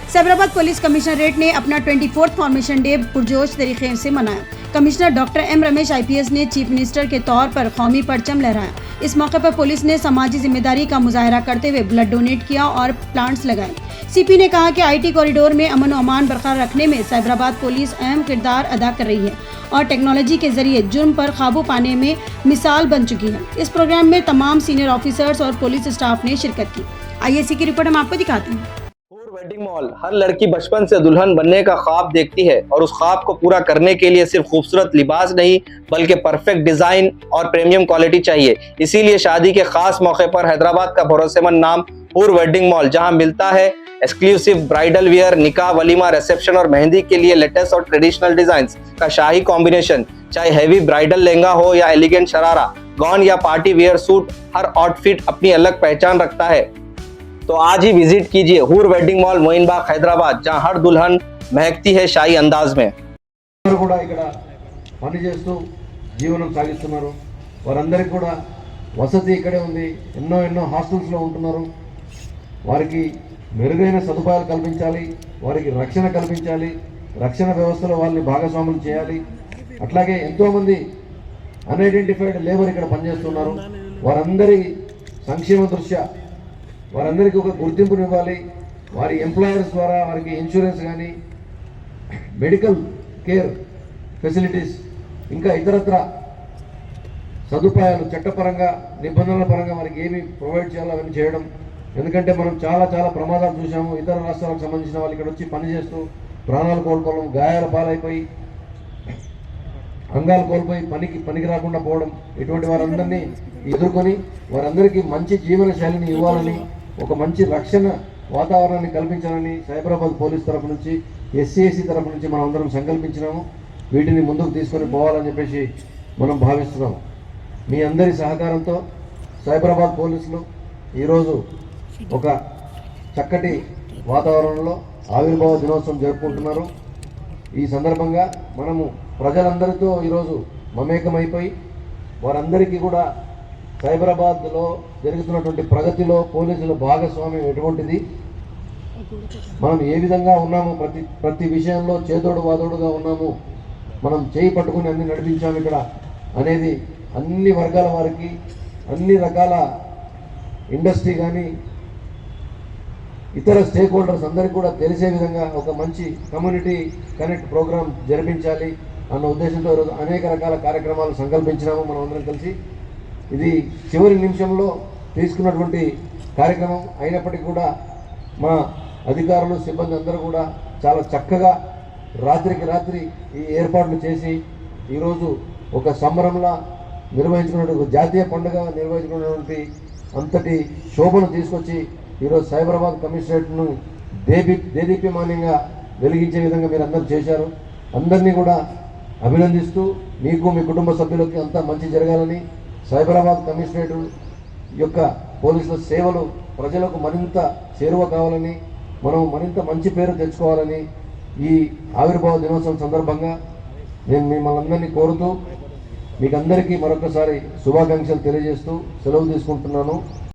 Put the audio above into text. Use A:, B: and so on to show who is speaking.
A: Cyberabad police commissionerate ने अपना 24th formation day पुरजोश तरीके से मनाया। Commissioner doctor M Ramesh IPS ने चीफ मिनिस्टर के तौर पर कौमी परचम लहराया। इस मौके पर पुलिस ने समाजी जिम्मेदारी का मुजाहरा करते हुए ब्लड डोनेट किया और प्लांट्स लगाए। सीपी ने कहा कि आईटी कॉरिडोर में अमन और अमान बरकरार रखने में साइबराबाद पुलिस अहम किरदार अदा कर रही है और टेक्नोलॉजी के जरिए जुर्म पर काबू पाने में मिसाल बन चुकी है। इस प्रोग्राम में तमाम सीनियर ऑफिसर्स और पुलिस स्टाफ ने शिरकत की। आईएसी की रिपोर्ट हम आपको दिखाते हैं।
B: वेडिंग मॉल हर लड़की बचपन से दुल्हन बनने का ख्वाब देखती है और उस ख्वाब को पूरा करने के लिए सिर्फ खूबसूरत लिबास नहीं बल्कि परफेक्ट डिजाइन और प्रीमियम क्वालिटी चाहिए। इसीलिए शादी के खास मौके पर हैदराबाद का भरोसेमंद नाम हूर वेडिंग मॉल, जहां मिलता है एक्सक्लूसिव ब्राइडल वियर, निकाह, वलीमा, रिसेप्शन और मेहंदी के लिए लेटेस्ट और ट्रेडिशनल डिजाइन का शाही कॉम्बिनेशन। चाहे हैवी ब्राइडल लहंगा हो या एलिगेंट शरारा, गॉन या पार्टी वियर सूट, हर आउटफिट अपनी अलग पहचान रखता है। तो आज ही विजिट कीजिए हूर वेडिंग मॉल, मोइनबाग, हैदराबाद, जहां हर दुल्हन महकती है शाही अंदाज में।
C: కూడా ఇక్కడ పని చేస్తూ జీవనం సాగిస్తున్నారు। వారందరికీ కూడా వసతి ఇక్కడే ఉంది। ఎన్నో హాస్టల్స్ లో ఉంటున్నారు। వారికి మెరుగైన సదుపాయాలు కల్పించాలి, వారికి రక్షణ కల్పించాలి, రక్షణ వ్యవస్థలో వాళ్ళని భాగస్వాములు చేయాలి। అట్లాగే ఎంతో మంది అన్ఐడెంటిఫైడ్ లేబర్ ఇక్కడ పనిచేస్తున్నారు। వారందరి సంక్షేమ దృష్ట్యా వారందరికీ ఒక గుర్తింపుని ఇవ్వాలి। వారి ఎంప్లాయర్స్ ద్వారా వారికి ఇన్సూరెన్స్ కానీ, మెడికల్ కేర్ ఫెసిలిటీస్, ఇంకా ఇతరత్ర సదుపాయాలు చట్టపరంగా నిబంధనల పరంగా వారికి ఏమి ప్రొవైడ్ చేయాలో అవన్నీ చేయడం। ఎందుకంటే మనం చాలా ప్రమాదాలు చూసాము। ఇతర రాష్ట్రాలకు సంబంధించిన వాళ్ళు ఇక్కడ వచ్చి పనిచేస్తూ ప్రాణాలు కోల్పోవడం, గాయాల పాలైపోయి అంగాలు కోల్పోయి పనికి రాకుండా పోవడం, ఇటువంటి వారందరినీ ఎదుర్కొని వారందరికీ మంచి జీవన శైలిని ఇవ్వాలని, ఒక మంచి రక్షణ వాతావరణాన్ని కల్పించాలని సైబరాబాద్ పోలీస్ తరఫు నుంచి, ఎస్సీఎస్సీ తరఫు నుంచి మనం అందరం సంకల్పించినాము। వీటిని ముందుకు తీసుకొని పోవాలని చెప్పేసి మనం భావిస్తున్నాం। మీ అందరి సహకారంతో సైబరాబాద్ పోలీసులు ఈరోజు ఒక చక్కటి వాతావరణంలో ఆవిర్భావ దినోత్సవం జరుపుకుంటున్నారు। ఈ సందర్భంగా మనము ప్రజలందరితో ఈరోజు మమేకమైపోయి వారందరికీ కూడా సైబరాబాద్లో జరుగుతున్నటువంటి ప్రగతిలో పోలీసుల భాగస్వామ్యం ఎటువంటిది, మనం ఏ విధంగా ఉన్నాము, ప్రతి విషయంలో చేదోడు వాదోడుగా ఉన్నాము, మనం చేయి పట్టుకుని అన్ని నడిపించాము ఇక్కడ అనేది అన్ని వర్గాల వారికి, అన్ని రకాల ఇండస్ట్రీ కానీ ఇతర స్టేక్ హోల్డర్స్ అందరికీ కూడా తెలిసే విధంగా ఒక మంచి కమ్యూనిటీ కనెక్ట్ ప్రోగ్రాం జరిపించాలి అన్న ఉద్దేశంతో ఈరోజు అనేక రకాల కార్యక్రమాలు సంకల్పించినాము మనం అందరం కలిసి। ఇది చివరి నిమిషంలో తీసుకున్నటువంటి కార్యక్రమం అయినప్పటికీ కూడా మా అధికారులు, సిబ్బంది అందరూ కూడా చాలా చక్కగా రాత్రికి రాత్రి ఈ ఏర్పాట్లు చేసి ఈరోజు ఒక సంబరంలా నిర్వహించుకున్నటువంటి, జాతీయ పండుగ నిర్వహించుకున్నటువంటి అంతటి శోభను తీసుకొచ్చి ఈరోజు సైబరాబాద్ కమిషనరేట్ను దేదీప్యమానంగా వెలిగించే విధంగా మీరు అందరూ చేశారు। అందరినీ కూడా అభినందిస్తూ మీకు, మీ కుటుంబ సభ్యులకి అంతా మంచి జరగాలని, సైబరాబాద్ కమిషనరేట్ యొక్క పోలీసుల సేవలు ప్రజలకు మరింత చేరువ కావాలని, మనం మరింత మంచి పేరు తెచ్చుకోవాలని ఈ ఆవిర్భావ దినోత్సవం సందర్భంగా నేను మిమ్మల్ని అందరినీ కోరుతూ మీకు అందరికీ మరొకసారి శుభాకాంక్షలు తెలియజేస్తూ సెలవు తీసుకుంటున్నాను।